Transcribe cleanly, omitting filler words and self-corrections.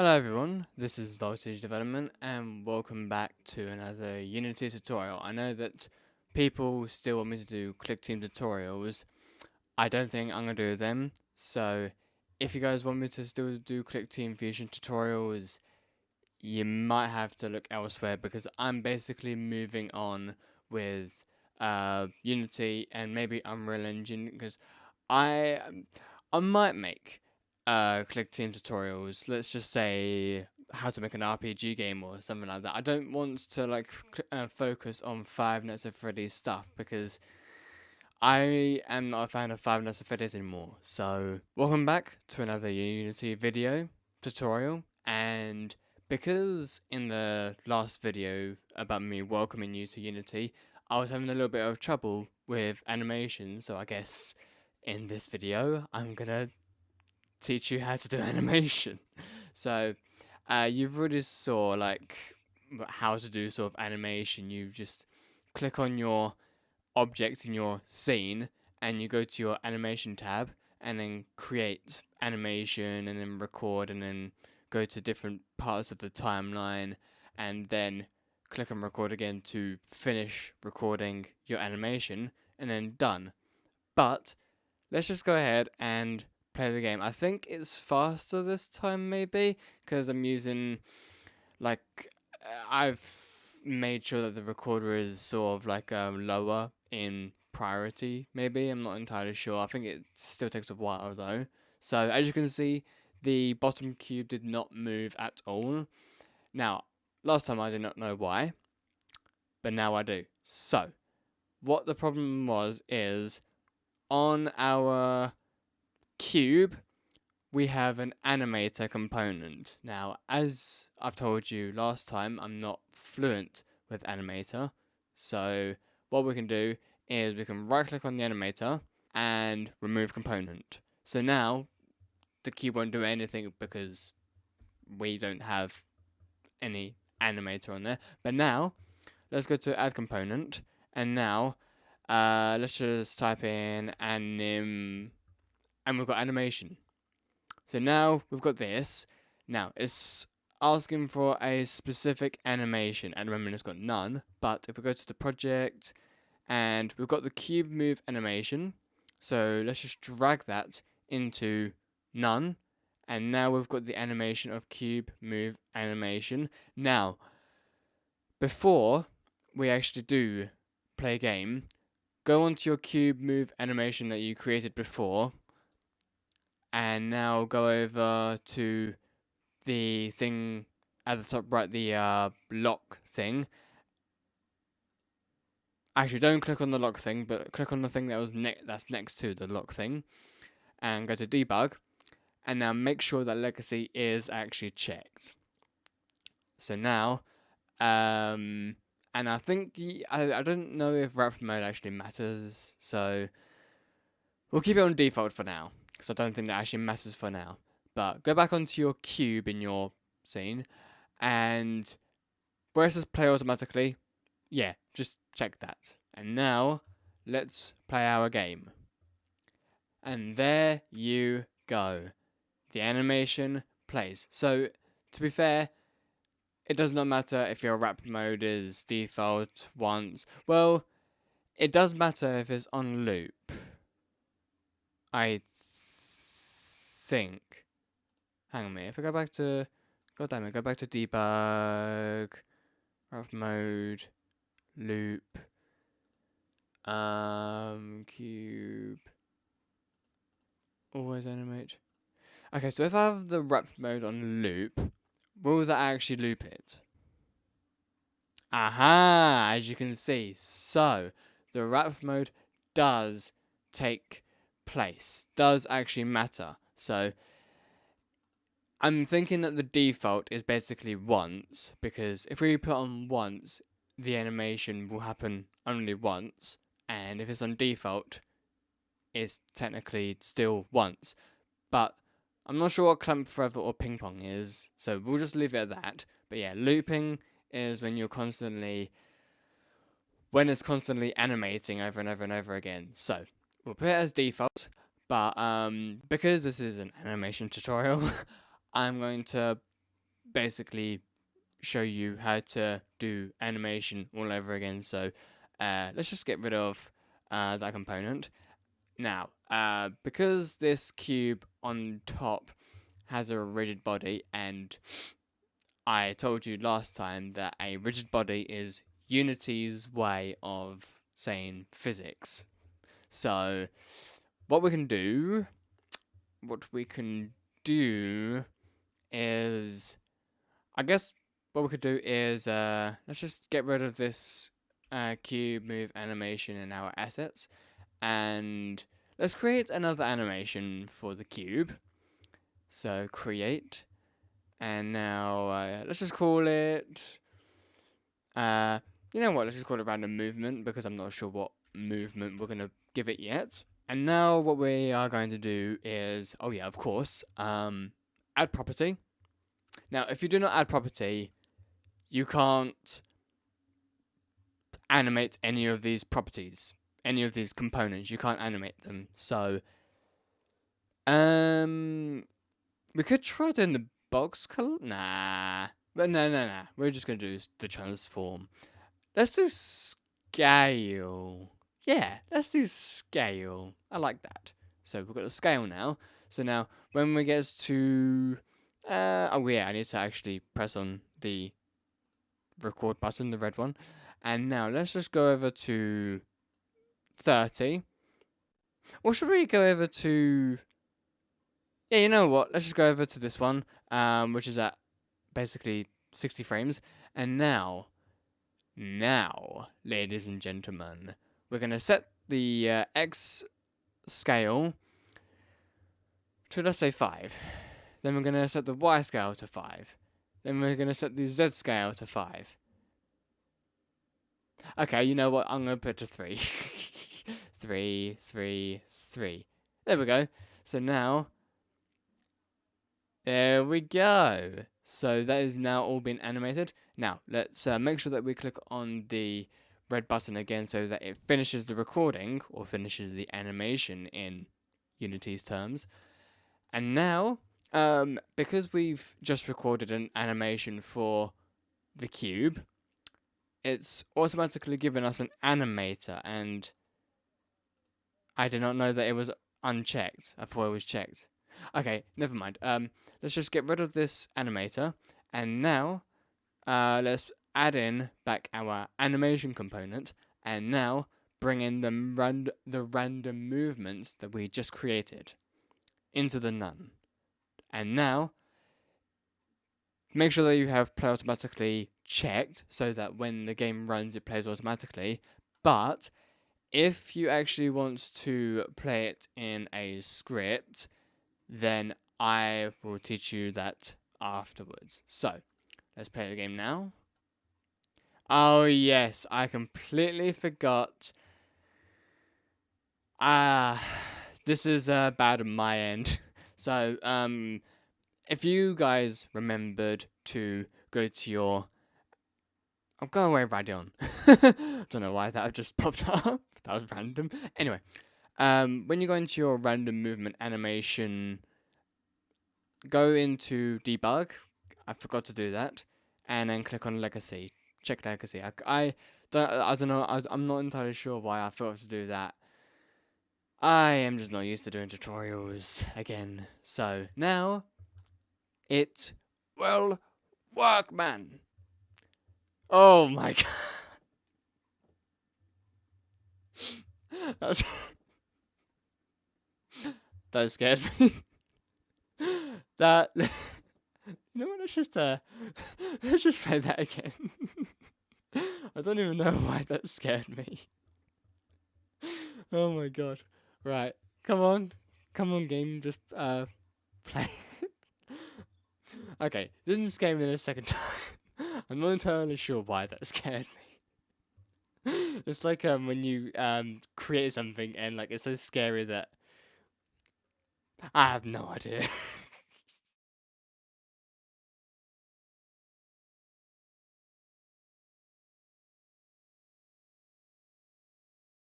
Hello everyone, this is Voltage Development and welcome back to another Unity tutorial. I know that people still want me to do click team tutorials. I don't think I'm going to do them, so if you guys want me to still do click team fusion tutorials, you might have to look elsewhere because I'm basically moving on with Unity and maybe Unreal Engine because I I might make click team tutorials. Let's just say how to make an RPG game or something like that. I don't want to focus on Five Nights at Freddy's stuff because I am not a fan of Five Nights at Freddy's anymore. So welcome back to another Unity video tutorial, and because in the last video about me welcoming you to Unity, I was having a little bit of trouble with animation, so I guess in this video I'm gonna teach you how to do animation. So you've already saw how to do sort of animation. You just click on your object in your scene and you go to your animation tab and then create animation and then record and then go to different parts of the timeline and then click on record again to finish recording your animation and then done. But let's just go ahead and play the game. I think it's faster this time maybe because I'm using I've made sure that the recorder is sort of lower in priority maybe. I'm not entirely sure. I think it still takes a while though. So as you can see, the bottom cube did not move at all. Now, last time I did not know why, but now I do. So, what the problem was is on our cube, we have an animator component. Now, as I've told you last time, I'm not fluent with animator. So what we can do is we can right click on the animator and remove component. So now the cube won't do anything because we don't have any animator on there. But now let's go to add component, and now let's just type in anim, and we've got animation. So now we've got this. Now it's asking for a specific animation. At the moment it's got none, but if we go to the project and we've got the cube move animation, so let's just drag that into none, and now we've got the animation of cube move animation. Now, before we actually do play a game, go onto your cube move animation that you created before, and now go over to the thing at the top right, the lock thing. Actually, don't click on the lock thing, but click on the thing that was that's next to the lock thing, and go to debug, and now make sure that legacy is actually checked. So now, and I think I don't know if wrap mode actually matters, so we'll keep it on default for now, because I don't think that actually matters for now. But go back onto your cube in your scene, and where it says play automatically, yeah, just check that. And now, let's play our game. And there you go. The animation plays. So, to be fair, it does not matter if your wrap mode is default once. Well, it does matter if it's on loop. I think. Hang on a minute. If I go back to... God damn it, go back to debug. Wrap mode. Loop. Cube. Always animate. Okay, so if I have the wrap mode on loop, will that actually loop it? Aha! As you can see, so the wrap mode does take place, does actually matter. So I'm thinking that the default is basically once, because if we put on once, the animation will happen only once, and if it's on default, it's technically still once. But I'm not sure what clamp forever or ping pong is, so we'll just leave it at that. But yeah, looping is when it's constantly animating over and over and over again. So we'll put it as default, but because this is an animation tutorial, I'm going to basically show you how to do animation all over again. So let's just get rid of that component. Now, because this cube on top has a rigid body, and I told you last time that a rigid body is Unity's way of saying physics. So, what we can do, what we can do is, I guess what we could do is, let's just get rid of this cube move animation in our assets, and let's create another animation for the cube. So create, and now let's just call it, you know what, let's just call it random movement, because I'm not sure what movement we're going to give it yet. And now what we are going to do is, oh yeah, of course, add property. Now, if you do not add property, you can't animate any of these properties, any of these components. You can't animate them. So, we could try doing the box color. Nah, but no. We're just gonna do the transform. Let's do scale. Yeah, let's do scale. I like that. So we've got the scale now. So now when we get to, oh yeah, I need to actually press on the record button, the red one. And now let's just go over to 30. Or should we go over to, yeah, you know what? Let's just go over to this one, which is at basically 60 frames. And now, ladies and gentlemen, we're going to set the X scale to, let's say, 5. Then we're going to set the Y scale to 5. Then we're going to set the Z scale to 5. Okay, you know what? I'm going to put to 3. 3, 3, 3. There we go. So now, there we go. So that is now all been animated. Now, let's make sure that we click on the red button again so that it finishes the recording, or finishes the animation in Unity's terms. And now, because we've just recorded an animation for the cube, it's automatically given us an animator, and I did not know that it was unchecked. I thought it was checked. Okay, never mind. Let's just get rid of this animator, and now, let's add in back our animation component, and now bring in the random movements that we just created into the none. And now, make sure that you have play automatically checked so that when the game runs, it plays automatically. But if you actually want to play it in a script, then I will teach you that afterwards. So, let's play the game now. Oh yes, I completely forgot. This is bad on my end. So, if you guys remembered to go to your... I'm going away right on. Don't know why that just popped up. That was random. Anyway, when you go into your random movement animation, go into debug. I forgot to do that. And then click on legacy. Check legacy. I don't know. I'm not entirely sure why I forgot to do that. I am just not used to doing tutorials again. So now, it will work, man. Oh my god. That scared me. That... You know what, let's just play that again. I don't even know why that scared me. Oh my god. Right. Come on, game, just play it. Okay, didn't scare me the second time. I'm not entirely sure why that scared me. It's like when you create something and like it's so scary that I have no idea.